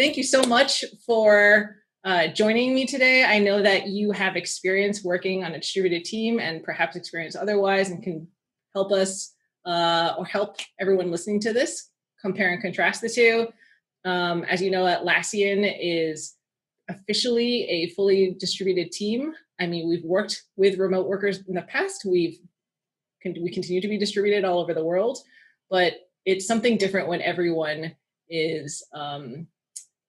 thank you so much for joining me today. I know that you have experience working on a distributed team and perhaps experience otherwise and can help us or help everyone listening to this compare and contrast the two. As you know, Atlassian is officially a fully distributed team. I mean, we've worked with remote workers in the past. We continue to be distributed all over the world, but it's something different when everyone is,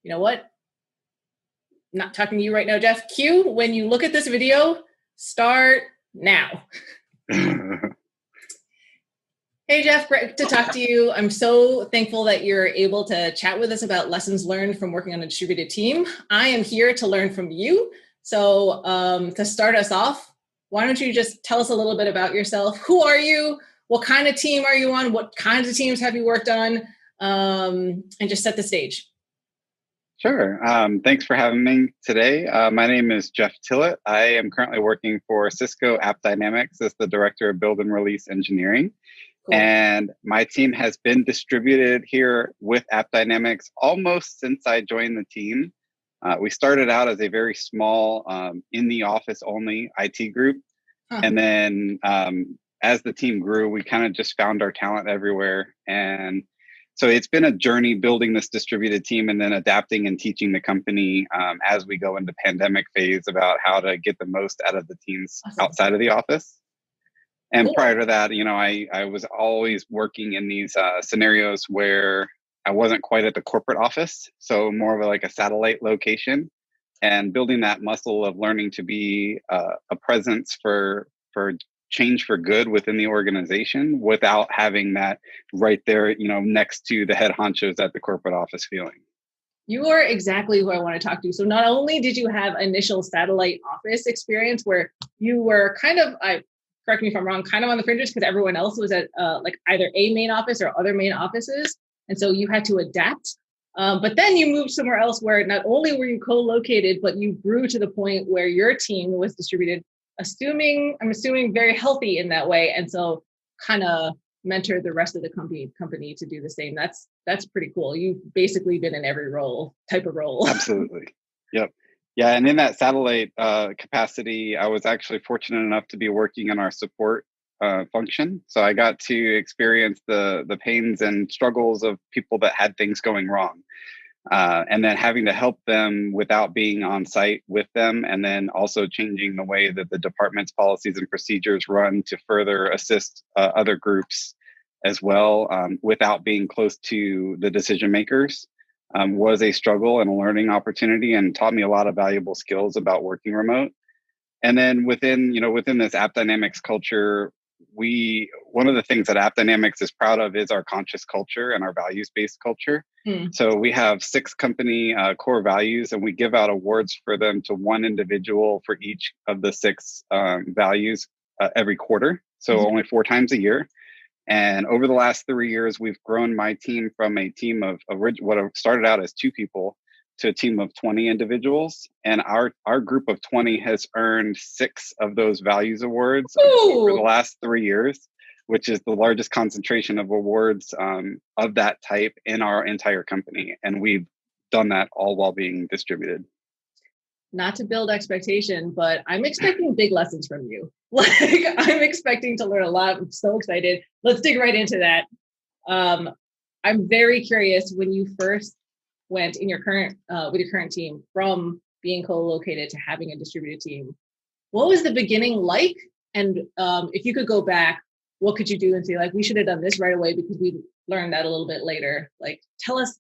you know what? Not talking to you right now, Jeff. Q, when you look at this video, start now. Hey, Jeff, great to talk to you. I'm so thankful that you're able to chat with us about lessons learned from working on a distributed team. I am here to learn from you. So to start us off, why don't you just tell us a little bit about yourself? Who are you? What kind of team are you on? What kinds of teams have you worked on? And just set the stage. Sure. Thanks for having me today. My name is Jeff Tillett. I am currently working for Cisco App Dynamics as the Director of Build and Release Engineering. Cool. And my team has been distributed here with App Dynamics almost since I joined the team. We started out as a very small, in the office only IT group. And then as the team grew, we kind of just found our talent everywhere. And so it's been a journey building this distributed team and then adapting and teaching the company as we go into pandemic phase about how to get the most out of the teams outside of the office. And prior to that, you know, I was always working in these scenarios where I wasn't quite at the corporate office. So more of like a satellite location and building that muscle of learning to be a presence for change for good within the organization without having that right there, you know, next to the head honchos at the corporate office feeling. You are exactly who I want to talk to. So not only did you have initial satellite office experience where you were kind of, correct me if I'm wrong, kind of on the fringes because everyone else was at like either a main office or other main offices. And so you had to adapt. But then you moved somewhere else where not only were you co-located, but you grew to the point where your team was distributed, I'm assuming very healthy in that way. And so kind of mentored the rest of the company to do the same. That's pretty cool. You've basically been in every type of role. Absolutely. Yep. Yeah. And in that satellite capacity, I was actually fortunate enough to be working in our support function. So I got to experience the pains and struggles of people that had things going wrong. And then having to help them without being on site with them, and then also changing the way that the department's policies and procedures run to further assist other groups as well, without being close to the decision makers, was a struggle and a learning opportunity, and taught me a lot of valuable skills about working remote. And then within this App Dynamics culture, one of the things that App Dynamics is proud of is our conscious culture and our values-based culture. So we have 6 company core values, and we give out awards for them to one individual for each of the 6 values every quarter. So only 4 times a year. And over the last 3 years, we've grown my team from a team of what started out as 2 people to a team of 20 individuals. And our group of 20 has earned 6 of those values awards over the last 3 years, which is the largest concentration of awards of that type in our entire company. And we've done that all while being distributed. Not to build expectation, but I'm expecting big lessons from you. Like, I'm expecting to learn a lot. I'm so excited. Let's dig right into that. I'm very curious, when you first went in your current with your current team from being co-located to having a distributed team, what was the beginning like? And if you could go back, what could you do and say, like, we should have done this right away because we learned that a little bit later? Like, tell us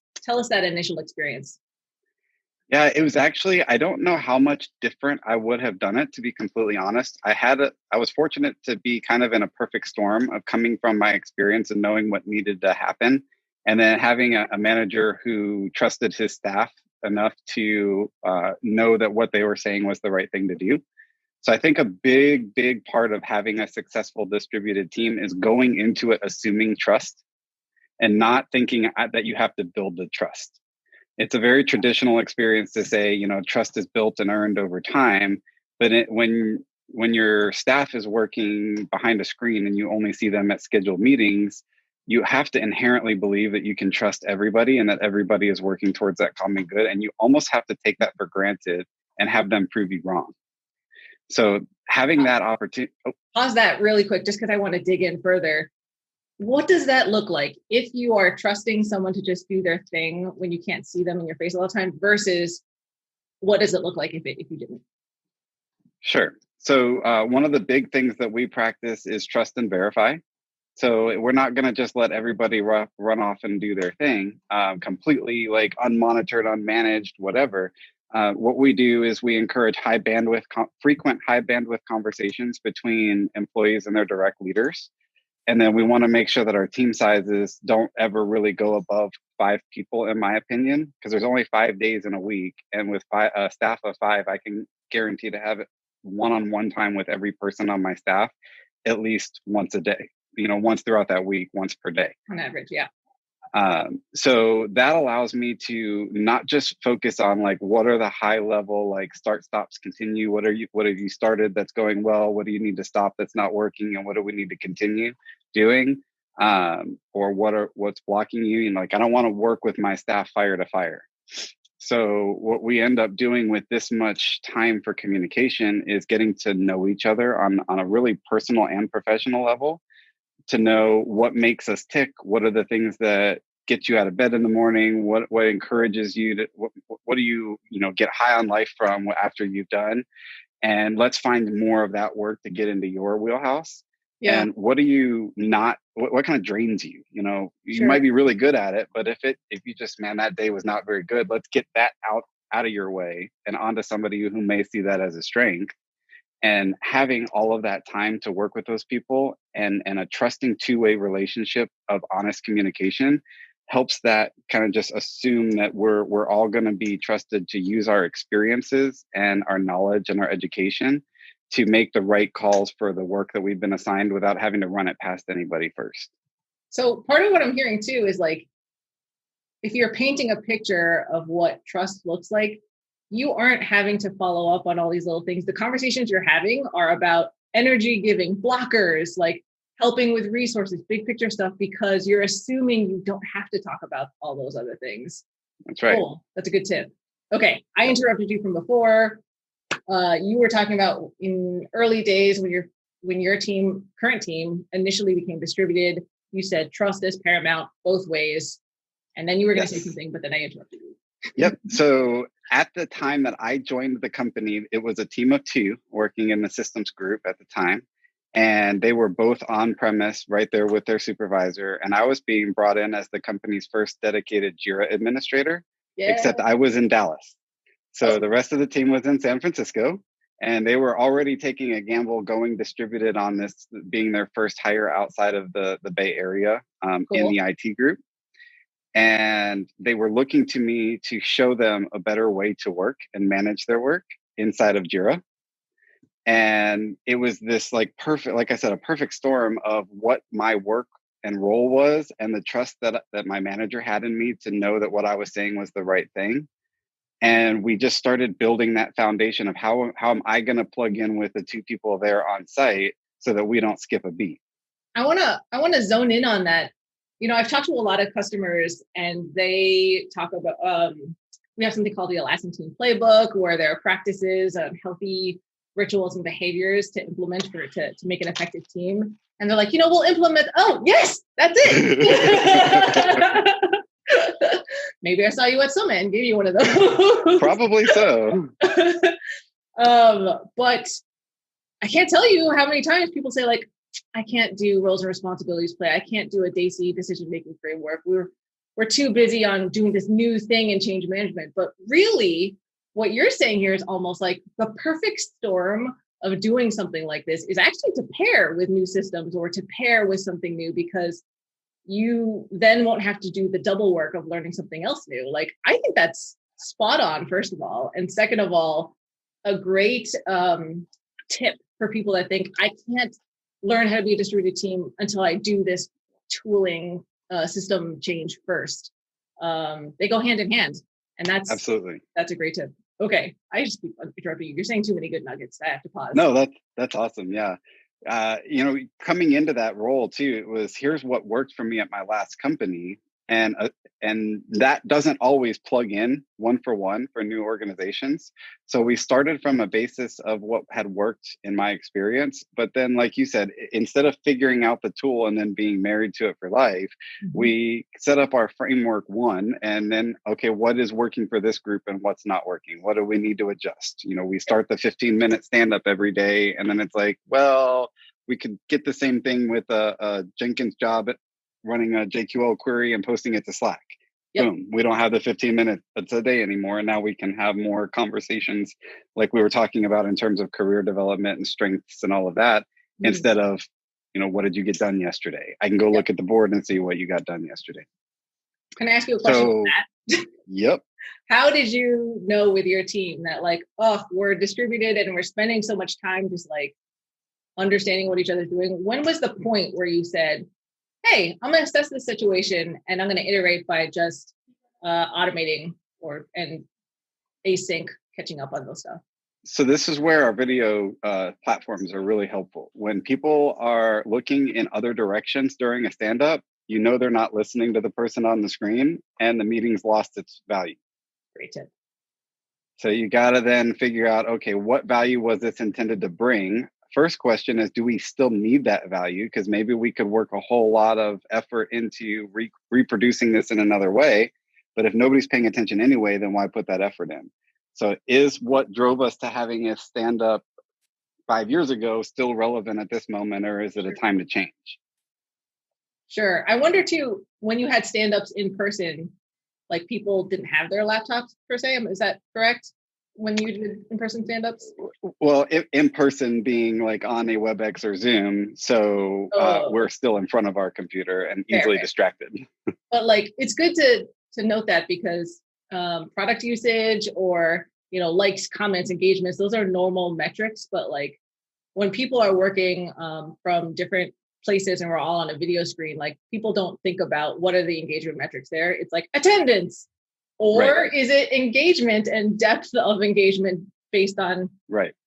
that initial experience. Yeah, it was actually, I don't know how much different I would have done it, to be completely honest. I was fortunate to be kind of in a perfect storm of coming from my experience and knowing what needed to happen. And then having a manager who trusted his staff enough to know that what they were saying was the right thing to do. So I think a big part of having a successful distributed team is going into it assuming trust and not thinking that you have to build the trust. It's a very traditional experience to say, you know, trust is built and earned over time. But when your staff is working behind a screen and you only see them at scheduled meetings, you have to inherently believe that you can trust everybody and that everybody is working towards that common good. And you almost have to take that for granted and have them prove you wrong. So having that opportunity. Pause that really quick, just because I want to dig in further. What does that look like if you are trusting someone to just do their thing when you can't see them in your face all the time versus what does it look like if you didn't? Sure. So one of the big things that we practice is trust and verify. So we're not going to just let everybody run off and do their thing completely, like unmonitored, unmanaged, whatever. What we do is we encourage frequent high bandwidth conversations between employees and their direct leaders. And then we want to make sure that our team sizes don't ever really go above 5 people, in my opinion, because there's only 5 days in a week. And with staff of 5, I can guarantee to have one-on-one time with every person on my staff at least once a day, once throughout that week, once per day. On average, yeah. So that allows me to not just focus on like, what are the high level, like start, stops, continue. What have you started that's going well? What do you need to stop that's not working? And what do we need to continue doing? Or what's blocking you? I don't want to work with my staff fire to fire. So what we end up doing with this much time for communication is getting to know each other on a really personal and professional level, to know what makes us tick, what are the things that get you out of bed in the morning, what encourages you to, what do you get high on life from after you've done, and let's find more of that work to get into your wheelhouse. Yeah. And what do you not, what kind of drains you? You Sure. might be really good at it, but if you just, man, that day was not very good, let's get that out of your way and onto somebody who may see that as a strength. And having all of that time to work with those people and a trusting two-way relationship of honest communication helps that kind of just assume that we're all going to be trusted to use our experiences and our knowledge and our education to make the right calls for the work that we've been assigned without having to run it past anybody first. So part of what I'm hearing too is like, if you're painting a picture of what trust looks like, you aren't having to follow up on all these little things. The conversations you're having are about energy giving, blockers, like helping with resources, big picture stuff, because you're assuming you don't have to talk about all those other things. That's right. Cool. That's a good tip. Okay. I interrupted you from before. You were talking about in early days when your current team initially became distributed, you said trust is paramount both ways. And then you were going to say something, but then I interrupted you. Yep. So at the time that I joined the company, it was a team of 2 working in the systems group at the time. And they were both on premise right there with their supervisor. And I was being brought in as the company's first dedicated Jira administrator, except I was in Dallas. So the rest of the team was in San Francisco. And they were already taking a gamble going distributed on this being their first hire outside of the Bay Area in the IT group. And they were looking to me to show them a better way to work and manage their work inside of Jira. And it was this like perfect, like I said, a perfect storm of what my work and role was and the trust that my manager had in me to know that what I was saying was the right thing. And we just started building that foundation of how am I going to plug in with the 2 people there on site so that we don't skip a beat. I want to zone in on that. I've talked to a lot of customers and they talk about, we have something called the Atlassian Team Playbook, where there are practices of healthy rituals and behaviors to implement to make an effective team. And they're like, we'll implement, oh, yes, that's it. Maybe I saw you at Summit and gave you one of those. Probably so. But I can't tell you how many times people say like, I can't do roles and responsibilities play. I can't do a DAISY decision-making framework. We're too busy on doing this new thing in change management. But really, what you're saying here is almost like the perfect storm of doing something like this is actually to pair with new systems or to pair with something new, because you then won't have to do the double work of learning something else new. Like, I think that's spot on, first of all. And second of all, a great tip for people that think I can't learn how to be a distributed team until I do this tooling system change first. They go hand in hand, and that's a great tip. Okay, I just keep interrupting you. You're saying too many good nuggets. I have to pause. No, that's awesome. Yeah. coming into that role too, it was, here's what worked for me at my last company. And that doesn't always plug in one for one for new organizations. So we started from a basis of what had worked in my experience. But then, like you said, instead of figuring out the tool and then being married to it for life, we set up our framework one, and then, okay, what is working for this group and what's not working? What do we need to adjust? We start the 15-minute stand up every day, and then it's like, well, we could get the same thing with a Jenkins job at running a JQL query and posting it to Slack. Yep. Boom. We don't have the 15 minutes a day anymore. And now we can have more conversations like we were talking about in terms of career development and strengths and all of that, instead of, what did you get done yesterday? I can go look at the board and see what you got done yesterday. Can I ask you a question on that? Yep. How did you know with your team that we're distributed and we're spending so much time just understanding what each other's doing? When was the point where you said, hey, I'm going to assess this situation and I'm going to iterate by just automating and async, catching up on those stuff? So this is where our video platforms are really helpful. When people are looking in other directions during a stand-up, they're not listening to the person on the screen and the meeting's lost its value. Great tip. So you got to then figure out, okay, what value was this intended to bring? First question is, do we still need that value? Because maybe we could work a whole lot of effort into reproducing this in another way. But if nobody's paying attention anyway, then why put that effort in? So is what drove us to having a stand up 5 years ago still relevant at this moment, or is it a time to change? Sure. I wonder too, when you had stand-ups in person, people didn't have their laptops per se. Is that correct? When you did in-person stand-ups? Well, in person being on a WebEx or Zoom, so we're still in front of our computer and easily distracted. But it's good to note that, because product usage or likes, comments, engagements, those are normal metrics. But when people are working from different places and we're all on a video screen, people don't think about what are the engagement metrics there. It's attendance. Or is it engagement and depth of engagement based on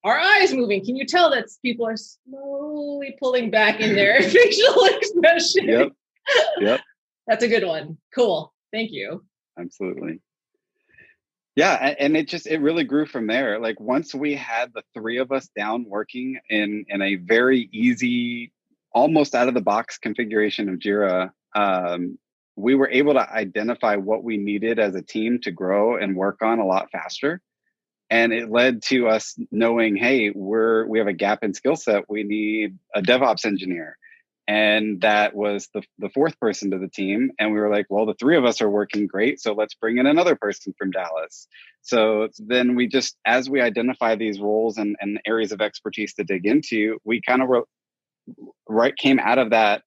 our eyes moving? Can you tell that people are slowly pulling back in their facial expression? Yep. That's a good one. Cool. Thank you. Absolutely. Yeah, and it really grew from there. Once we had the three of us down working in a very easy, almost out of the box configuration of Jira, we were able to identify what we needed as a team to grow and work on a lot faster. And it led to us knowing, hey, we have a gap in skill set. We need a DevOps engineer. And that was the fourth person to the team. And we were like, well, the three of us are working great, so let's bring in another person from Dallas. So then we just, as we identify these roles and areas of expertise to dig into, we kind of came out of that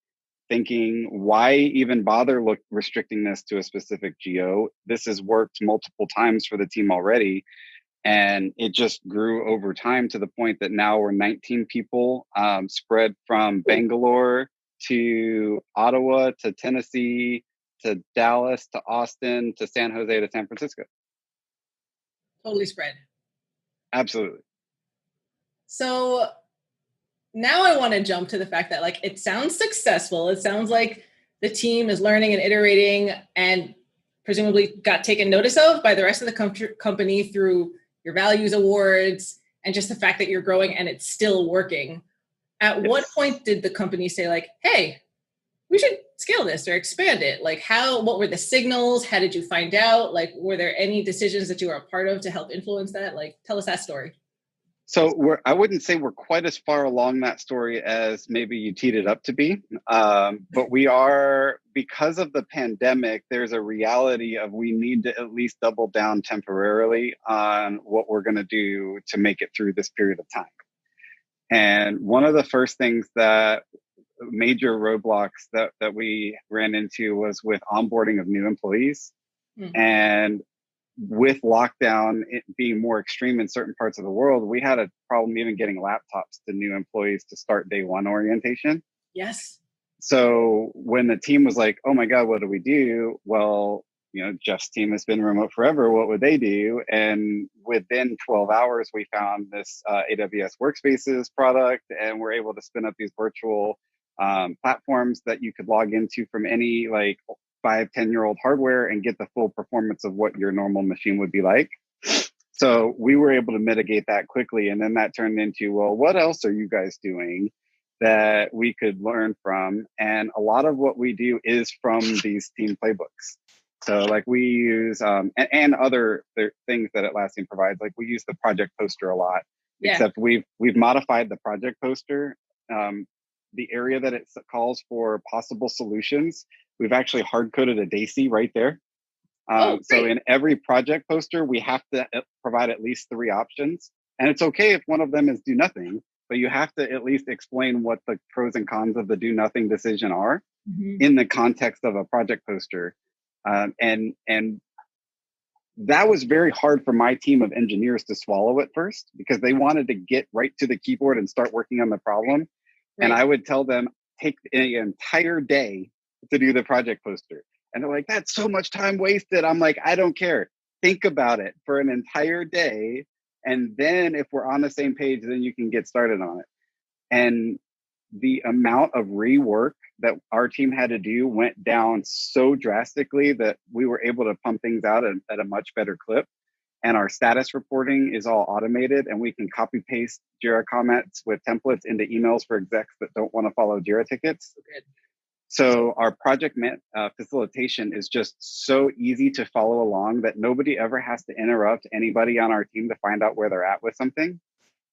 thinking, why even bother restricting this to a specific geo? This has worked multiple times for the team already. And it just grew over time to the point that now we're 19 people spread from Bangalore to Ottawa to Tennessee to Dallas to Austin to San Jose to San Francisco. Totally spread. Absolutely. So now I want to jump to the fact that it sounds successful. It sounds like the team is learning and iterating and presumably got taken notice of by the rest of the company through your values awards and just the fact that you're growing and it's still working. At what point did the company say hey, we should scale this or expand it? What were the signals? How did you find out? Were there any decisions that you were a part of to help influence that? Tell us that story. So I wouldn't say we're quite as far along that story as maybe you teed it up to be. But we are, because of the pandemic, there's a reality of we need to at least double down temporarily on what we're going to do to make it through this period of time. And one of the first things that major roadblocks that we ran into was with onboarding of new employees. Mm-hmm. And with lockdown being more extreme in certain parts of the world, we had a problem even getting laptops to new employees to start day one orientation. Yes. So when the team was like, oh my God, what do we do? Well, Jeff's team has been remote forever. What would they do? And within 12 hours, we found this AWS Workspaces product, and we're able to spin up these virtual platforms that you could log into from any like 5-10-year-old hardware and get the full performance of what your normal machine would be like. So we were able to mitigate that quickly. And then that turned into, well, what else are you guys doing that we could learn from? And a lot of what we do is from these team playbooks. So like we use, and other things that Atlassian provides, like we use the project poster a lot, except we've modified the project poster. The area that it calls for possible solutions, we've actually hard-coded a DAISY right there. So in every project poster, we have to provide at least 3 options. And it's okay if one of them is do nothing, but you have to at least explain what the pros and cons of the do nothing decision are in the context of a project poster. And that was very hard for my team of engineers to swallow at first, because they wanted to get right to the keyboard and start working on the problem. Right. And I would tell them, take an entire day to do the project poster. And they're like, that's so much time wasted. I'm like, I don't care. Think about it for an entire day. And then if we're on the same page, then you can get started on it. And the amount of rework that our team had to do went down so drastically that we were able to pump things out at a much better clip. And our status reporting is all automated, and we can copy paste Jira comments with templates into emails for execs that don't want to follow Jira tickets. Okay. So our project facilitation is just so easy to follow along that nobody ever has to interrupt anybody on our team to find out where they're at with something.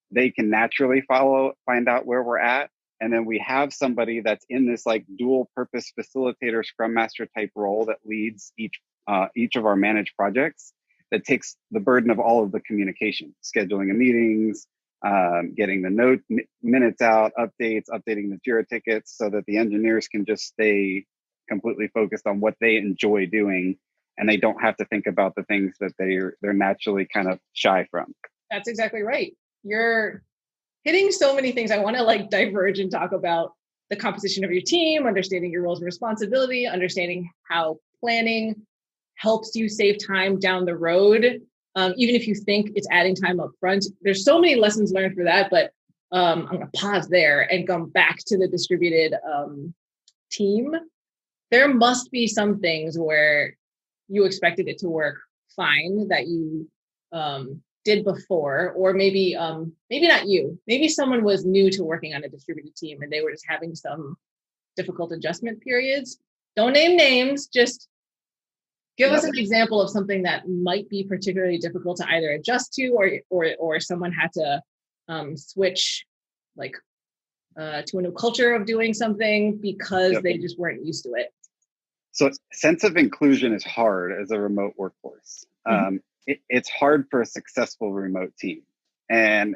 They can naturally find out where we're at. And then we have somebody that's in this like dual purpose facilitator, scrum master type role that leads each of our managed projects, that takes the burden of all of the communication, scheduling of meetings, getting the minutes out, updating the Jira tickets, so that the engineers can just stay completely focused on what they enjoy doing, and they don't have to think about the things that they're naturally kind of shy from. That's exactly right. You're hitting so many things. I want to like diverge and talk about the composition of your team, understanding your roles and responsibility, understanding how planning helps you save time down the road. Even if you think it's adding time up front, there's so many lessons learned for that, but I'm going to pause there and come back to the distributed team. There must be some things where you expected it to work fine that you did before, or maybe not you. Maybe someone was new to working on a distributed team and they were just having some difficult adjustment periods. Don't name names, just give us an example of something that might be particularly difficult to either adjust to, or someone had to switch like to a new culture of doing something because they just weren't used to it. So sense of inclusion is hard as a remote workforce. It's hard for a successful remote team. And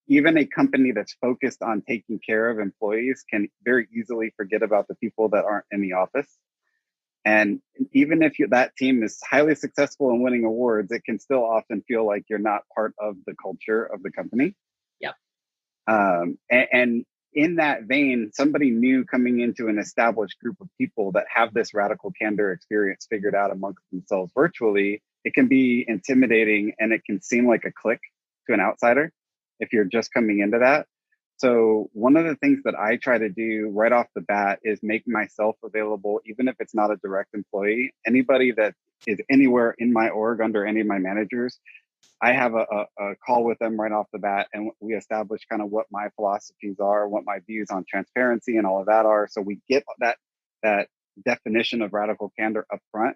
even a company that's focused on taking care of employees can very easily forget about the people that aren't in the office. And even if that team is highly successful in winning awards, it can still often feel like you're not part of the culture of the company. Yep. And in that vein, somebody new coming into an established group of people that have this radical candor experience figured out amongst themselves virtually, it can be intimidating, and it can seem like a clique to an outsider if you're just coming into that. So one of the things that I try to do right off the bat is make myself available, even if it's not a direct employee. Anybody that is anywhere in my org under any of my managers, I have a call with them right off the bat, and we establish kind of what my philosophies are, what my views on transparency and all of that are. So we get that definition of radical candor up front.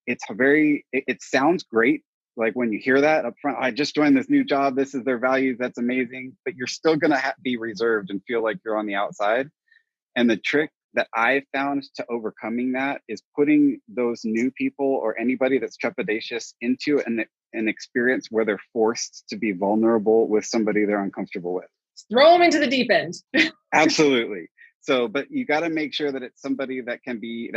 It sounds great. Like when you hear that up front, I just joined this new job, this is their values, that's amazing, but you're still going to be reserved and feel like you're on the outside. And the trick that I found to overcoming that is putting those new people or anybody that's trepidatious into an experience where they're forced to be vulnerable with somebody they're uncomfortable with. Throw them into the deep end. Absolutely. So, but you got to make sure that it's somebody that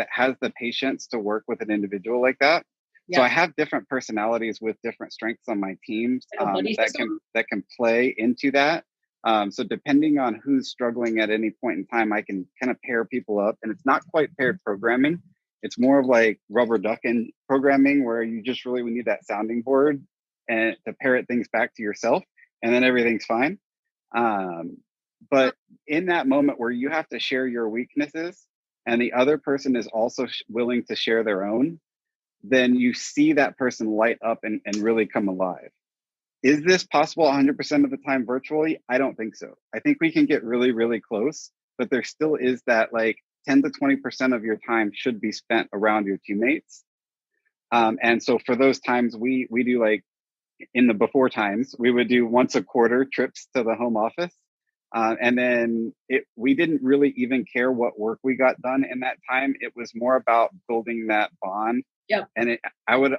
has the patience to work with an individual like that. Yeah. So I have different personalities with different strengths on my teams that can play into that. So depending on who's struggling at any point in time, I can kind of pair people up, and it's not quite paired programming. It's more of like rubber duck and programming, where you just really need that sounding board and to parrot things back to yourself, and then everything's fine. But in that moment where you have to share your weaknesses and the other person is also willing to share their own, then you see that person light up and really come alive. Is this possible 100% of the time virtually? I don't think so. I think we can get really, really close, but there still is that like 10 to 20% of your time should be spent around your teammates. And so for those times, we do like in the before times, we would do once a quarter trips to the home office. And then we didn't really even care what work we got done in that time. It was more about building that bond. Yep. And I would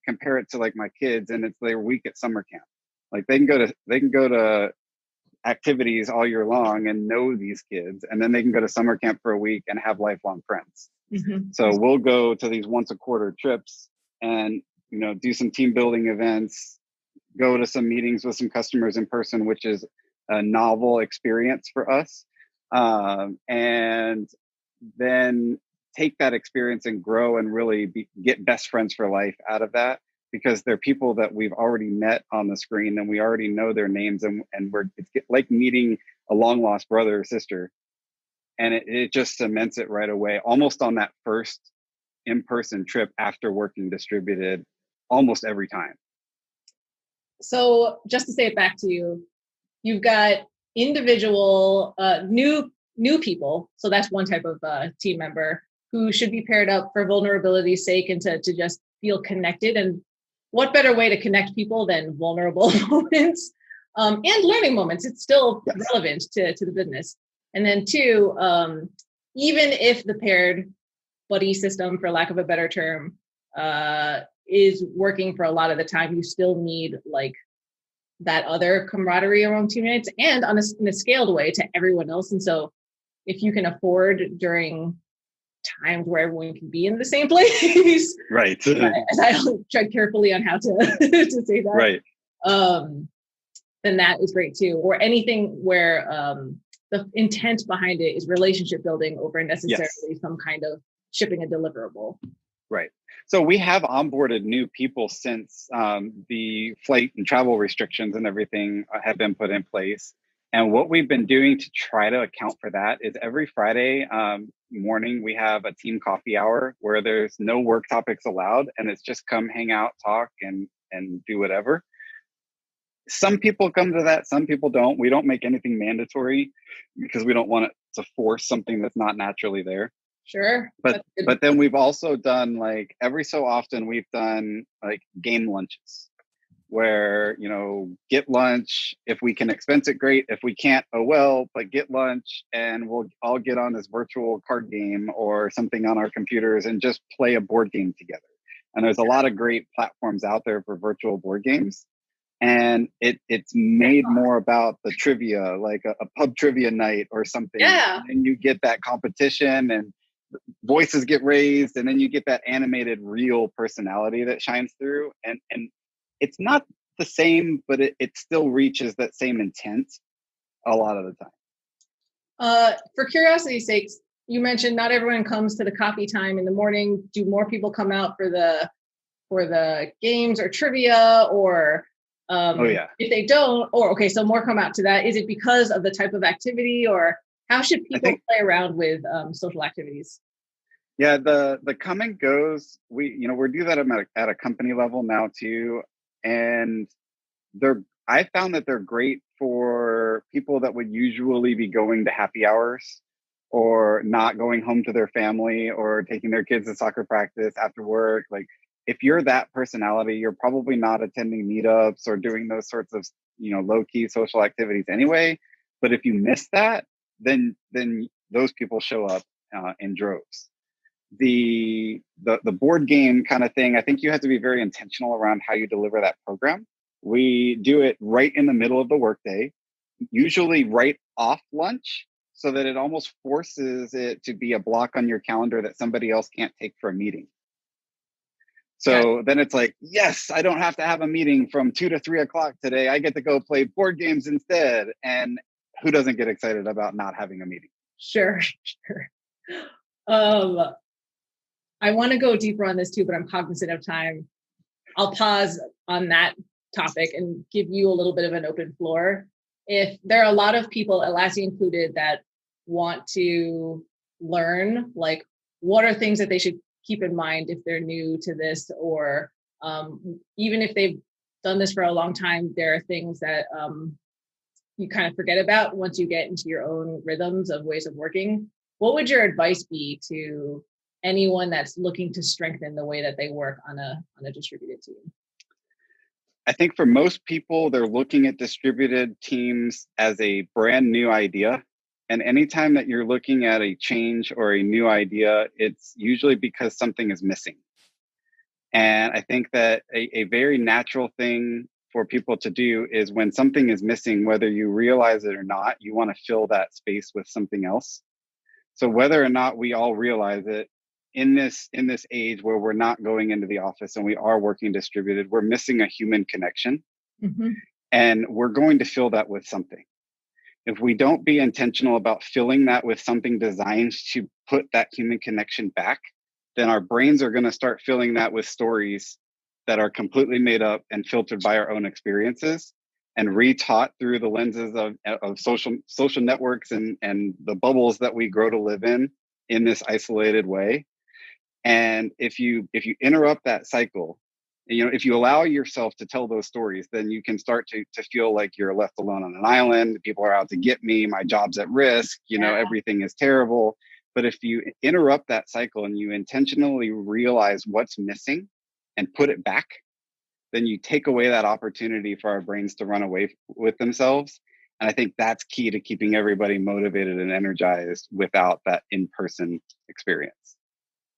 compare it to like my kids, and it's their week at summer camp. Like they can go to activities all year long and know these kids, and then they can go to summer camp for a week and have lifelong friends. So we'll go to these once a quarter trips and do some team building events, go to some meetings with some customers in person, which is a novel experience for us, and then take that experience and grow and really get best friends for life out of that, because they're people that we've already met on the screen and we already know their names, and it's like meeting a long lost brother or sister, and it just cements it right away, almost on that first in-person trip after working distributed almost every time. So just to say it back to you, you've got individual new people. So that's one type of team member who should be paired up for vulnerability's sake and to just feel connected. And what better way to connect people than vulnerable moments and learning moments? It's still relevant to the business. And then two, even if the paired buddy system, for lack of a better term, is working for a lot of the time, you still need like that other camaraderie among teammates and in a scaled way to everyone else. And so if you can afford during times where everyone can be in the same place, right? As I tread carefully on how to to say that, right? Then that is great too. Or anything where the intent behind it is relationship building over necessarily some kind of shipping a deliverable. Right. So we have onboarded new people since the flight and travel restrictions and everything have been put in place. And what we've been doing to try to account for that is every Friday morning, we have a team coffee hour where there's no work topics allowed. And it's just come hang out, talk, and do whatever. Some people come to that, some people don't. We don't make anything mandatory because we don't want it to force something that's not naturally there. Sure. But then we've also done like every so often we've done like game lunches where, get lunch. If we can expense it, great. If we can't, oh well, but get lunch and we'll all get on this virtual card game or something on our computers and just play a board game together. And there's a lot of great platforms out there for virtual board games. And it's made more about the trivia, like a pub trivia night or something. Yeah. And you get that competition and voices get raised, and then you get that animated real personality that shines through. And it's not the same, but it still reaches that same intent a lot of the time. For curiosity's sake, you mentioned not everyone comes to the coffee time in the morning. Do more people come out for the games or trivia, or if they don't, so more come out to that. Is it because of the type of activity, or how should people play around with social activities? Yeah, the come and goes, we do that at a company level now too, and I found that they're great for people that would usually be going to happy hours or not going home to their family or taking their kids to soccer practice after work. Like if you're that personality, you're probably not attending meetups or doing those sorts of low-key social activities anyway. But if you miss that, then those people show up in droves. The board game kind of thing, I think you have to be very intentional around how you deliver that program. We do it right in the middle of the workday, usually right off lunch, so that it almost forces it to be a block on your calendar that somebody else can't take for a meeting. So then it's like, yes, I don't have to have a meeting from 2 to 3 o'clock today. I get to go play board games instead. And who doesn't get excited about not having a meeting? Sure. I want to go deeper on this too, but I'm cognizant of time. I'll pause on that topic and give you a little bit of an open floor. If there are a lot of people, Atlassian included, that want to learn, like, what are things that they should keep in mind if they're new to this, or even if they've done this for a long time, there are things that you kind of forget about once you get into your own rhythms of ways of working. What would your advice be to anyone that's looking to strengthen the way that they work on a distributed team? I think for most people, they're looking at distributed teams as a brand new idea. And anytime that you're looking at a change or a new idea, it's usually because something is missing. And I think that a very natural thing for people to do is when something is missing, whether you realize it or not, you want to fill that space with something else. So whether or not we all realize it, in this age where we're not going into the office and we are working distributed, we're missing a human connection. Mm-hmm. And we're going to fill that with something. If we don't be intentional about filling that with something designed to put that human connection back, then our brains are going to start filling that with stories that are completely made up and filtered by our own experiences and retaught through the lenses of social networks and the bubbles that we grow to live in this isolated way. And if you interrupt that cycle, if you allow yourself to tell those stories, then you can start to feel like you're left alone on an island. People are out to get me. My job's at risk. Everything is terrible. But if you interrupt that cycle and you intentionally realize what's missing and put it back, then you take away that opportunity for our brains to run away with themselves. And I think that's key to keeping everybody motivated and energized without that in-person experience.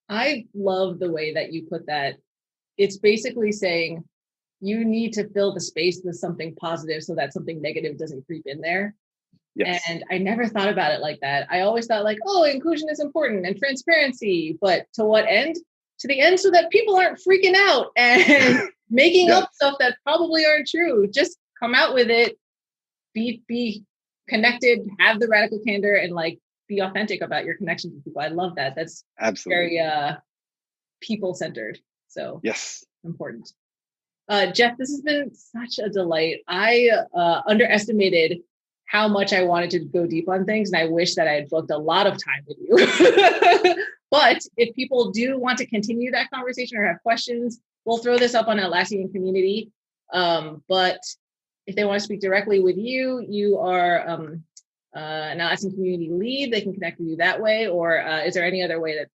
I love the way that you put that. It's basically saying you need to fill the space with something positive so that something negative doesn't creep in there. Yes. And I never thought about it like that. I always thought like, oh, inclusion is important and transparency, but to what end? To the end so that people aren't freaking out and making up stuff that probably aren't true. Just come out with it, be connected, have the radical candor, and like be authentic about your connections with people. I love that. That's absolutely very people-centered. So yes, important. Jeff, this has been such a delight. I underestimated how much I wanted to go deep on things, and I wish that I had booked a lot of time with you. But if people do want to continue that conversation or have questions, we'll throw this up on Atlassian community. But if they want to speak directly with you, you are an Atlassian community lead. They can connect with you that way, or is there any other way that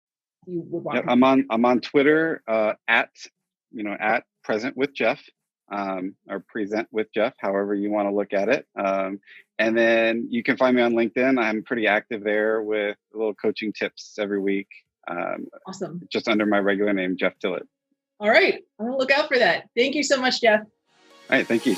you would want? I'm on Twitter at present with Jeff, or present with Jeff, however you want to look at it. And then you can find me on LinkedIn. I'm pretty active there with little coaching tips every week. Awesome. Just under my regular name, Jeff Tillett. All right. I'm going to look out for that. Thank you so much, Jeff. All right. Thank you.